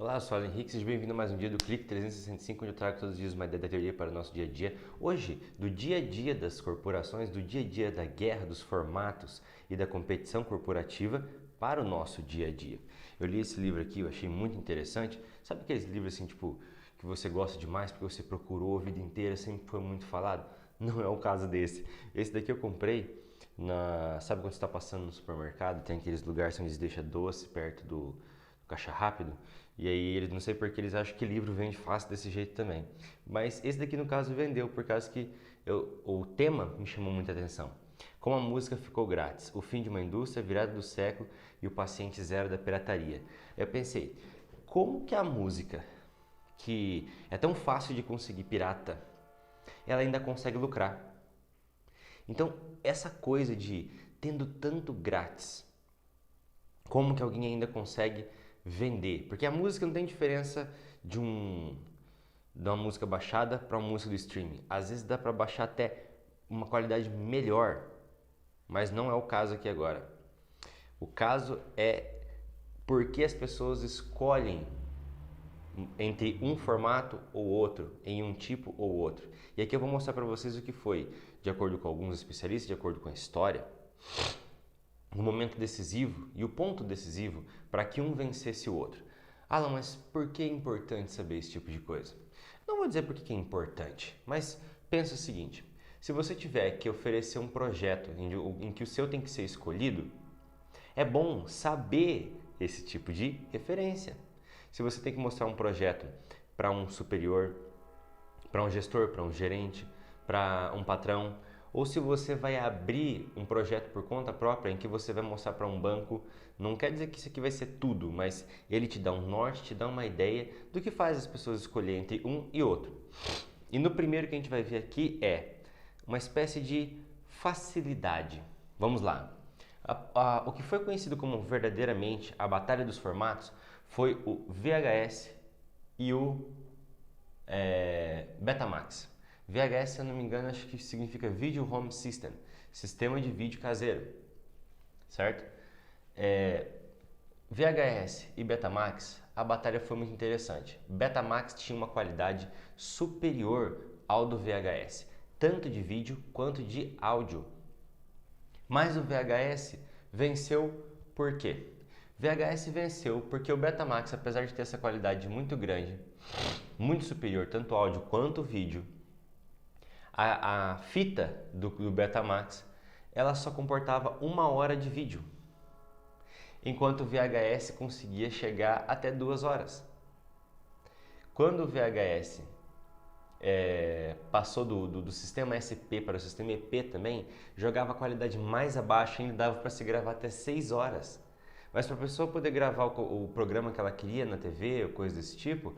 Olá, eu sou o Alan Henrique, seja bem-vindo a mais um dia do Clique 365, onde eu trago todos os dias uma ideia da teoria para o nosso dia a dia. Hoje, do dia a dia das corporações, do dia a dia da guerra, dos formatos e da competição corporativa para o nosso dia a dia. Eu li esse livro aqui, eu achei muito interessante. Sabe aqueles livros assim, tipo, que você gosta demais porque você procurou a vida inteira, sempre foi muito falado? Não é o caso desse. Esse daqui eu comprei sabe quando você está passando no supermercado, tem aqueles lugares onde eles deixam doce perto do caixa rápido, e aí eles não sei porque eles acham que livro vende fácil desse jeito também. Mas esse daqui no caso vendeu por causa que o tema me chamou muita atenção. Como a música ficou grátis, o fim de uma indústria, a virada do século e o paciente zero da pirataria. Eu pensei, como que a música, que é tão fácil de conseguir pirata, ela ainda consegue lucrar? Então, essa coisa de tendo tanto grátis, como que alguém ainda consegue vender? Porque a música não tem diferença de uma música baixada para uma música do streaming. Às vezes dá para baixar até uma qualidade melhor, mas não é o caso aqui agora. O caso é porque as pessoas escolhem entre um formato ou outro, em um tipo ou outro. E aqui eu vou mostrar para vocês o que foi, de acordo com alguns especialistas, de acordo com a história, o momento decisivo e o ponto decisivo para que um vencesse o outro. Alan, mas por que é importante saber esse tipo de coisa? Não vou dizer por que é importante, mas pensa o seguinte, se você tiver que oferecer um projeto em que o seu tem que ser escolhido, é bom saber esse tipo de referência. Se você tem que mostrar um projeto para um superior, para um gestor, para um gerente, para um patrão, ou se você vai abrir um projeto por conta própria em que você vai mostrar para um banco, não quer dizer que isso aqui vai ser tudo, mas ele te dá um norte, te dá uma ideia do que faz as pessoas escolher entre um e outro. E no primeiro que a gente vai ver aqui é uma espécie de facilidade. Vamos lá. O que foi conhecido como verdadeiramente a Batalha dos Formatos foi o VHS e o Betamax. VHS, se eu não me engano, acho que significa Video Home System, sistema de vídeo caseiro, certo? VHS e Betamax, a batalha foi muito interessante. Betamax tinha uma qualidade superior ao do VHS, tanto de vídeo quanto de áudio. Mas o VHS venceu por quê? VHS venceu porque o Betamax, apesar de ter essa qualidade muito grande, muito superior, tanto áudio quanto vídeo, a fita do Betamax, ela só comportava 1 hora de vídeo, enquanto o VHS conseguia chegar até 2 horas. Quando o VHS passou do sistema SP para o sistema EP também, jogava a qualidade mais abaixo e ainda dava para se gravar até 6 horas. Mas para a pessoa poder gravar o programa que ela queria na TV ou coisa desse tipo,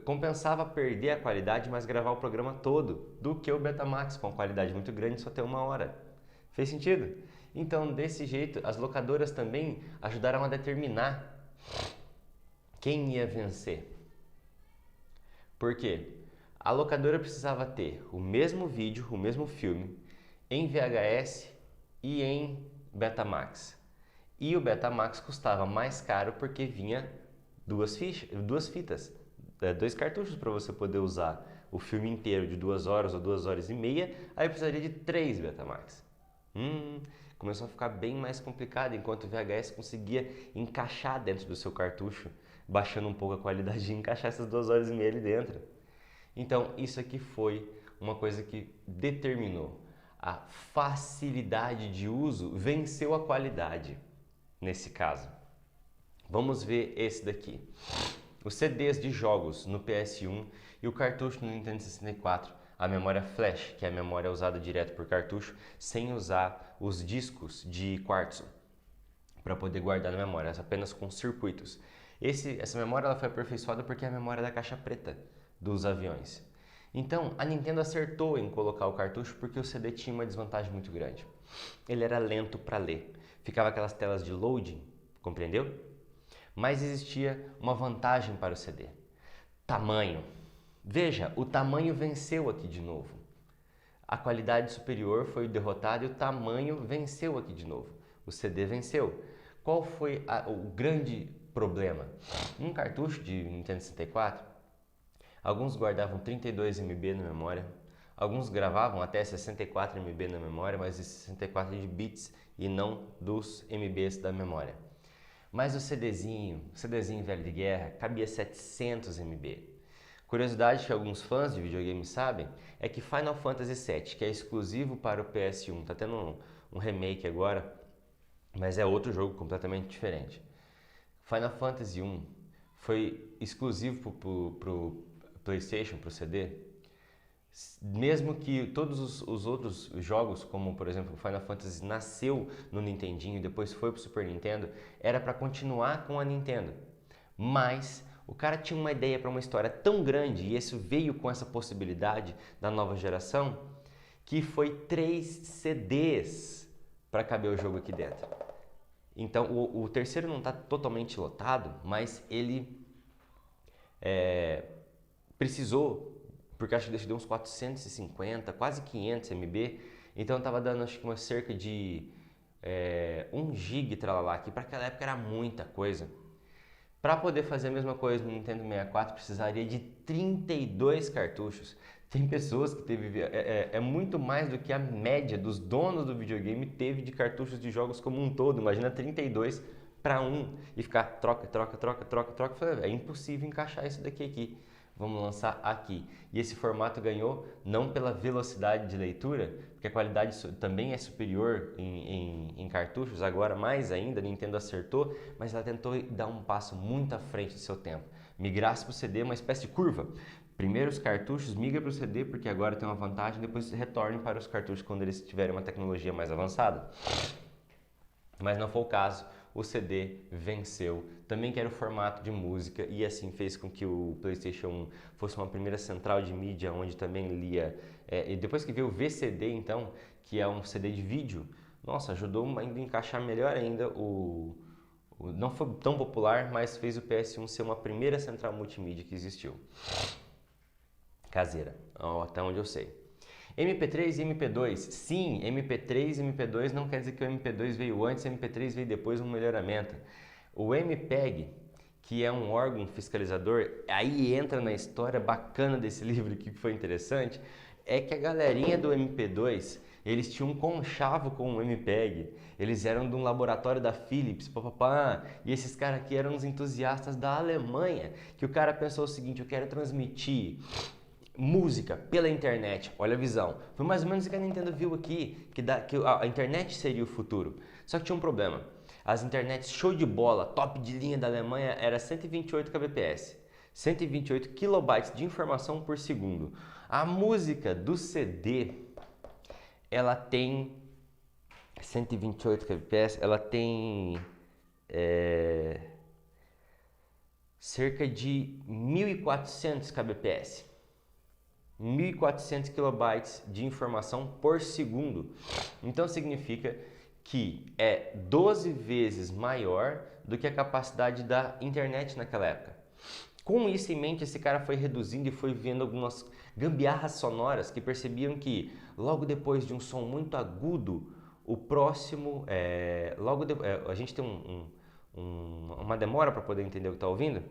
compensava perder a qualidade, mas gravar o programa todo, do que o Betamax com qualidade muito grande só ter 1 hora. Fez sentido? Então, desse jeito, as locadoras também ajudaram a determinar quem ia vencer. Por quê? A locadora precisava ter o mesmo vídeo, o mesmo filme, em VHS e em Betamax. E o Betamax custava mais caro porque vinha duas fitas, 2 cartuchos para você poder usar o filme inteiro de 2 horas ou 2 horas e meia, aí precisaria de 3 Betamax. Começou a ficar bem mais complicado, enquanto o VHS conseguia encaixar dentro do seu cartucho, baixando um pouco a qualidade e encaixar essas 2 horas e meia ali dentro. Então, isso aqui foi uma coisa que determinou. A facilidade de uso venceu a qualidade, nesse caso. Vamos ver esse daqui. Os CDs de jogos no PS1 e o cartucho no Nintendo 64, a memória flash, que é a memória usada direto por cartucho, sem usar os discos de quartzo para poder guardar na memória, apenas com circuitos. Essa memória ela foi aperfeiçoada porque é a memória da caixa preta dos aviões. Então, a Nintendo acertou em colocar o cartucho porque o CD tinha uma desvantagem muito grande. Ele era lento para ler. Ficava aquelas telas de loading, compreendeu? Mas existia uma vantagem para o CD. Tamanho. Veja, o tamanho venceu aqui de novo. A qualidade superior foi derrotada e o tamanho venceu aqui de novo. O CD venceu. Qual foi o grande problema. Um cartucho de Nintendo 64, alguns guardavam 32 MB na memória, alguns gravavam até 64 MB na memória, mas esse 64 é de bits e não dos MBs da memória. Mas o CDzinho velho de guerra, cabia 700 MB. Curiosidade que alguns fãs de videogame sabem é que Final Fantasy VII, que é exclusivo para o PS1, está tendo um remake agora, mas é outro jogo completamente diferente. Final Fantasy 1 foi exclusivo para o PlayStation, para o CD, mesmo que todos os outros jogos, como por exemplo Final Fantasy nasceu no Nintendinho e depois foi para o Super Nintendo, era para continuar com a Nintendo. Mas o cara tinha uma ideia para uma história tão grande e isso veio com essa possibilidade da nova geração, que foi 3 CDs para caber o jogo aqui dentro. Então o terceiro não está totalmente lotado, mas ele precisou, porque acho que deu uns 450, quase 500 MB, então estava dando acho que uma cerca de 1 GB tralalá, que para aquela época era muita coisa. Para poder fazer a mesma coisa no Nintendo 64 precisaria de 32 cartuchos. Tem pessoas que teve é muito mais do que a média dos donos do videogame teve de cartuchos de jogos como um todo. Imagina 32 para 1 e ficar troca. É impossível encaixar isso daqui aqui. Vamos lançar aqui. E esse formato ganhou não pela velocidade de leitura, porque a qualidade também é superior em cartuchos, agora mais ainda, a Nintendo acertou, mas ela tentou dar um passo muito à frente do seu tempo. Migrasse para o CD, uma espécie de curva. Primeiro os cartuchos, migra para o CD, porque agora tem uma vantagem, depois retornem para os cartuchos quando eles tiverem uma tecnologia mais avançada. Mas não foi o caso. O CD venceu, também que era o formato de música e assim fez com que o PlayStation 1 fosse uma primeira central de mídia onde também lia, e depois que veio o VCD então, que é um CD de vídeo, nossa, ajudou ainda a encaixar melhor ainda não foi tão popular, mas fez o PS1 ser uma primeira central multimídia que existiu, caseira, até onde eu sei. MP3 e MP2, sim, MP3 e MP2 não quer dizer que o MP2 veio antes, o MP3 veio depois, um melhoramento. O MPEG, que é um órgão fiscalizador, aí entra na história bacana desse livro aqui que foi interessante, é que a galerinha do MP2, eles tinham um conchavo com o MPEG, eles eram de um laboratório da Philips, e esses caras aqui eram uns entusiastas da Alemanha, que o cara pensou o seguinte, eu quero transmitir música pela internet, olha a visão. Foi mais ou menos o que a Nintendo viu aqui, que a internet seria o futuro. Só que tinha um problema. As internets show de bola, top de linha da Alemanha, era 128 kbps, 128 kilobytes de informação por segundo. A música do CD, ela tem 128 kbps, ela tem cerca de 1400 kbps. 1.400 kilobytes de informação por segundo. Então significa que é 12 vezes maior do que a capacidade da internet naquela época. Com isso em mente, esse cara foi reduzindo e foi vendo algumas gambiarras sonoras que percebiam que logo depois de um som muito agudo, o próximo, a gente tem uma demora para poder entender o que está ouvindo.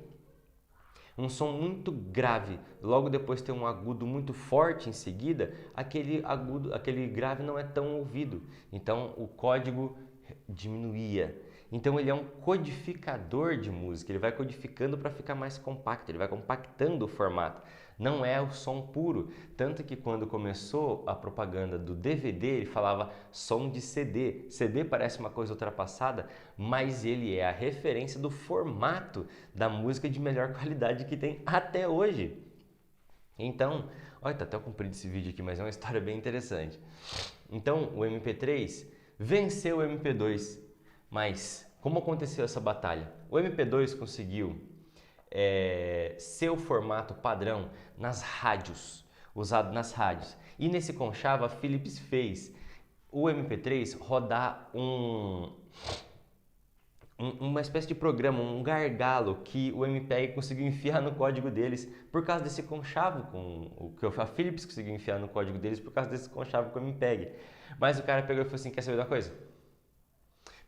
Um som muito grave, logo depois tem um agudo muito forte em seguida, aquele grave não é tão ouvido, então o código diminuía. Então ele é um codificador de música, ele vai codificando para ficar mais compacto, ele vai compactando o formato. Não é o som puro, tanto que quando começou a propaganda do DVD, ele falava som de CD. CD parece uma coisa ultrapassada, mas ele é a referência do formato da música de melhor qualidade que tem até hoje. Então, olha, tá até comprido esse vídeo aqui, mas é uma história bem interessante. Então, o MP3 venceu o MP2, mas como aconteceu essa batalha? O MP2 conseguiu seu formato padrão nas rádios, usado nas rádios. E nesse conchavo a Philips fez o MP3 rodar uma espécie de programa, um gargalo que o MPEG conseguiu enfiar no código deles por causa desse conchavo, o que a Philips conseguiu enfiar no código deles por causa desse conchavo com o MPEG. Mas o cara pegou e falou assim, quer saber da coisa?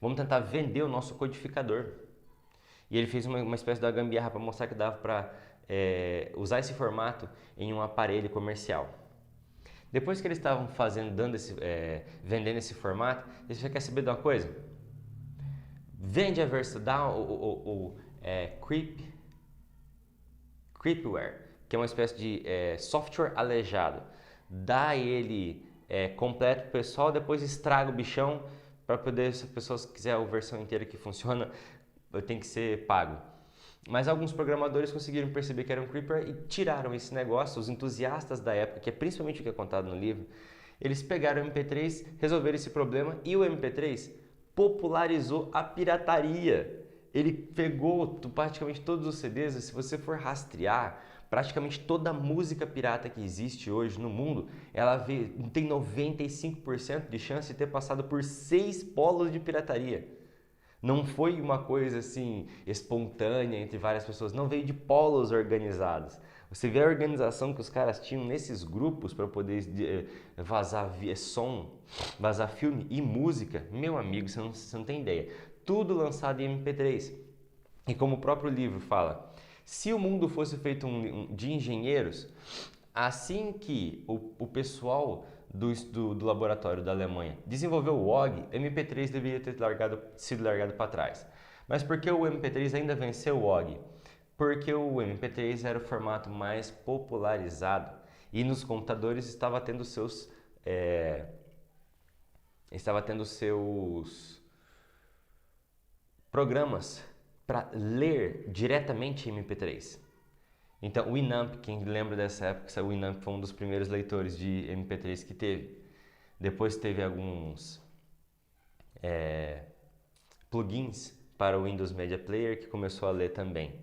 Vamos tentar vender o nosso codificador. E ele fez uma espécie de gambiarra para mostrar que dava para usar esse formato em um aparelho comercial. Depois que eles estavam vendendo esse formato, eles já quer saber de uma coisa? Vende a versão, dá Creepware, que é uma espécie de software aleijado. Dá ele completo pro pessoal, depois estraga o bichão para poder, se a pessoa quiser a versão inteira que funciona, tem que ser pago. Mas alguns programadores conseguiram perceber que era um creeper e tiraram esse negócio. Os entusiastas da época, que é principalmente o que é contado no livro, eles pegaram o MP3, resolveram esse problema e o MP3 popularizou a pirataria. Ele pegou praticamente todos os CDs, se você for rastrear, praticamente toda a música pirata que existe hoje no mundo, ela tem 95% de chance de ter passado por 6 polos de pirataria. Não foi uma coisa assim espontânea entre várias pessoas, não veio de polos organizados. Você vê a organização que os caras tinham nesses grupos para poder vazar som, vazar filme e música. Meu amigo, você não tem ideia. Tudo lançado em MP3. E como o próprio livro fala, se o mundo fosse feito de engenheiros, assim que o pessoal do laboratório da Alemanha desenvolveu o OG, MP3 deveria ter sido largado para trás. Mas por que o MP3 ainda venceu o OG? Porque o MP3 era o formato mais popularizado e nos computadores estava tendo seus programas para ler diretamente MP3. Então, o Winamp, quem lembra dessa época, o Winamp foi um dos primeiros leitores de MP3 que teve. Depois teve alguns plugins para o Windows Media Player que começou a ler também.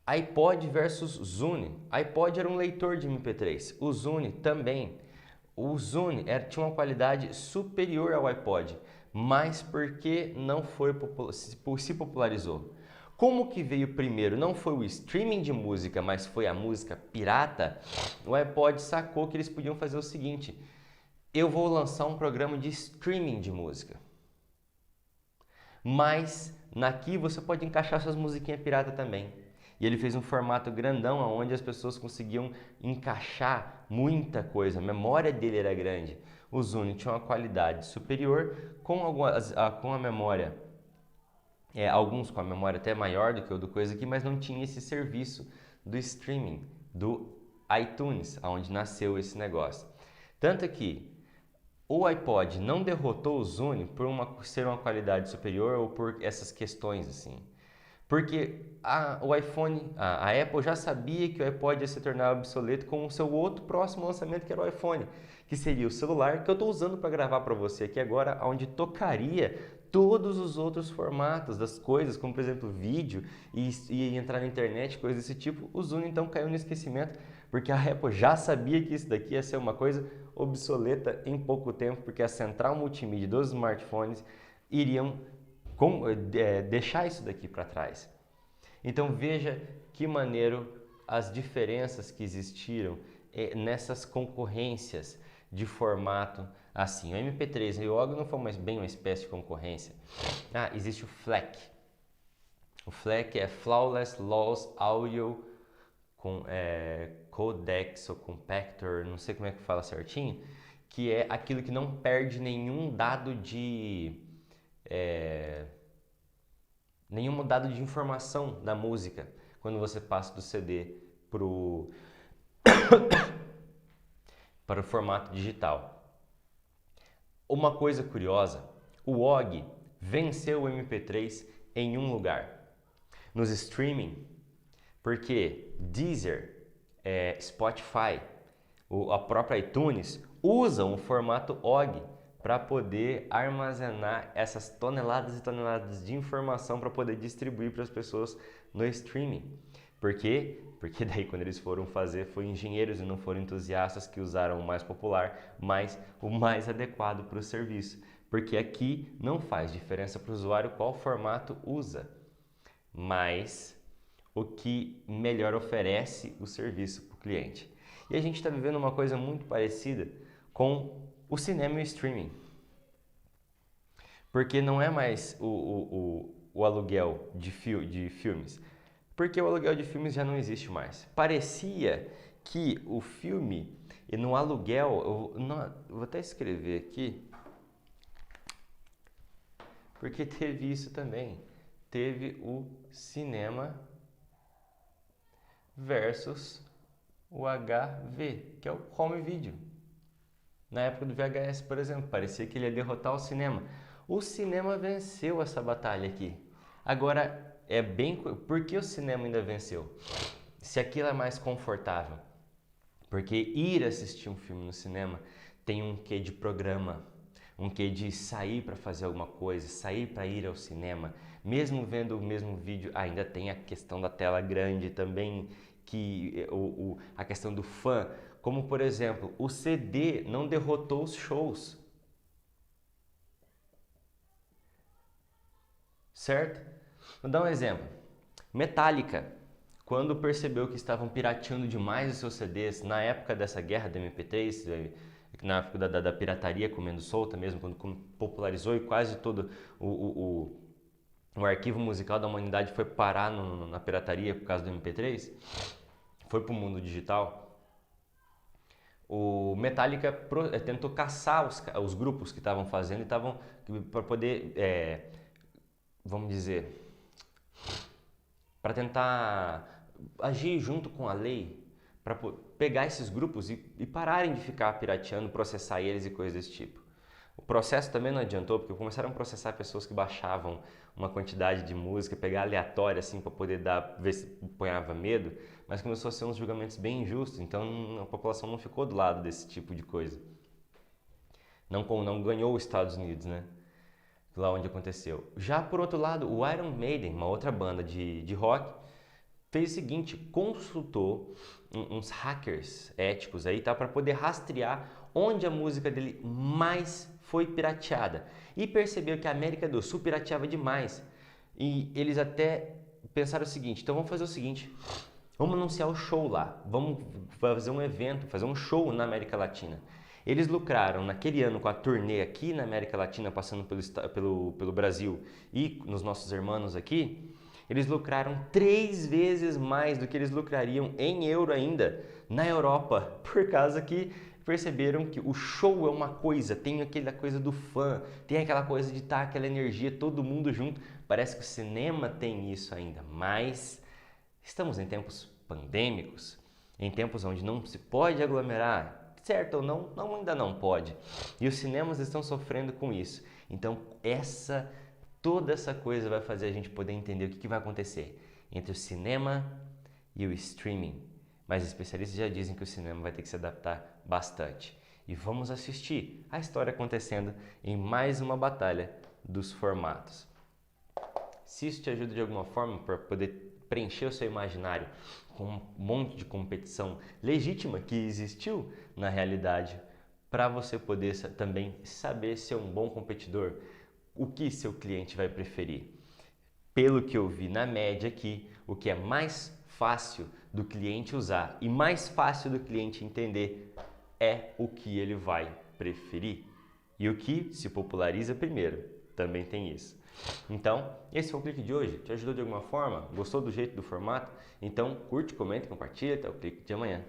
iPod versus Zune. iPod era um leitor de MP3, o Zune também. O Zune tinha uma qualidade superior ao iPod, mas porque não se popularizou. Como que veio primeiro? Não foi o streaming de música, mas foi a música pirata. O iPod sacou que eles podiam fazer o seguinte: eu vou lançar um programa de streaming de música, mas naqui você pode encaixar suas musiquinhas pirata também. E ele fez um formato grandão onde as pessoas conseguiam encaixar muita coisa, a memória dele era grande. O Zune tinha uma qualidade superior com a memória, alguns com a memória até maior do que o do coisa aqui, mas não tinha esse serviço do streaming, do iTunes, onde nasceu esse negócio. Tanto que o iPod não derrotou o Zune por ser uma qualidade superior ou por essas questões assim. Porque a Apple já sabia que o iPod ia se tornar obsoleto com o seu outro próximo lançamento, que era o iPhone, que seria o celular que eu estou usando para gravar para você aqui agora, onde tocaria todos os outros formatos das coisas, como por exemplo vídeo e entrar na internet, coisas desse tipo. O Zune então caiu no esquecimento, porque a Apple já sabia que isso daqui ia ser uma coisa obsoleta em pouco tempo, porque a central multimídia dos smartphones iriam deixar isso daqui para trás. Então veja que maneiro as diferenças que existiram nessas concorrências de formato assim. O MP3 e o OG não foi bem uma espécie de concorrência. Existe o FLAC. O FLAC é Flawless Loss Audio Codex ou Compactor, não sei como é que fala certinho, que é aquilo que não perde nenhum dado de informação da música quando você passa do CD para o formato digital. Uma coisa curiosa, o OG venceu o MP3 em um lugar, nos streaming, porque Deezer, Spotify, a própria iTunes usam o formato OG para poder armazenar essas toneladas e toneladas de informação para poder distribuir para as pessoas no streaming. Por quê? Porque daí quando eles foram fazer, foi engenheiros e não foram entusiastas que usaram o mais popular, mas o mais adequado para o serviço. Porque aqui não faz diferença para o usuário qual formato usa, mas o que melhor oferece o serviço para o cliente. E a gente está vivendo uma coisa muito parecida com o cinema e o streaming. Porque não é mais o aluguel de filmes? Porque o aluguel de filmes já não existe mais. Parecia que o filme, e no aluguel, eu vou até escrever aqui, porque teve isso também. Teve o cinema versus o HV, que é o home video. Na época do VHS, por exemplo, parecia que ele ia derrotar o cinema. O cinema venceu essa batalha aqui. Agora, por que o cinema ainda venceu? Se aquilo é mais confortável. Porque ir assistir um filme no cinema tem um quê de programa, um quê de sair para fazer alguma coisa, sair para ir ao cinema. Mesmo vendo o mesmo vídeo, ainda tem a questão da tela grande também, que a questão do fã. Como, por exemplo, o CD não derrotou os shows. Certo? Vou dar um exemplo. Metallica, quando percebeu que estavam pirateando demais os seus CDs, na época dessa guerra do MP3, na época da pirataria comendo solta mesmo, quando popularizou e quase todo o arquivo musical da humanidade foi parar na pirataria por causa do MP3, foi para o mundo digital. O Metallica tentou caçar os grupos que estavam fazendo e estavam para poder, vamos dizer, para tentar agir junto com a lei, para pegar esses grupos e pararem de ficar pirateando, processar eles e coisas desse tipo. O processo também não adiantou, porque começaram a processar pessoas que baixavam uma quantidade de música, pegar aleatória assim para poder ver se ponhava medo, mas começou a ser uns julgamentos bem injustos, então a população não ficou do lado desse tipo de coisa. Não ganhou os Estados Unidos, né? Lá onde aconteceu. Já por outro lado, o Iron Maiden, uma outra banda de rock, fez o seguinte, consultou uns hackers éticos aí, tá, para poder rastrear onde a música dele mais foi pirateada. E percebeu que a América do Sul pirateava demais. E eles até pensaram o seguinte, então vamos fazer o seguinte, vamos anunciar o show lá, vamos fazer um evento, fazer um show na América Latina. Eles lucraram naquele ano com a turnê aqui na América Latina, passando pelo Brasil e nos nossos irmãos aqui, eles lucraram 3 vezes mais do que eles lucrariam em euro ainda na Europa, por causa que perceberam que o show é uma coisa, tem aquela coisa do fã, tem aquela coisa de estar aquela energia, todo mundo junto. Parece que o cinema tem isso ainda, mas estamos em tempos pandêmicos, em tempos onde não se pode aglomerar, certo ou não, ainda não pode. E os cinemas estão sofrendo com isso. Então, toda essa coisa vai fazer a gente poder entender o que vai acontecer entre o cinema e o streaming. Mas especialistas já dizem que o cinema vai ter que se adaptar bastante. E vamos assistir a história acontecendo em mais uma batalha dos formatos. Se isso te ajuda de alguma forma para poder preencher o seu imaginário com um monte de competição legítima que existiu na realidade, para você poder também saber ser um bom competidor, o que seu cliente vai preferir. Pelo que eu vi na média aqui, o que é mais fácil do cliente usar e mais fácil do cliente entender é o que ele vai preferir. E o que se populariza primeiro, também tem isso. Então, esse foi o clique de hoje. Te ajudou de alguma forma? Gostou do jeito do formato? Então, curte, comenta, compartilha. Até o clique de amanhã.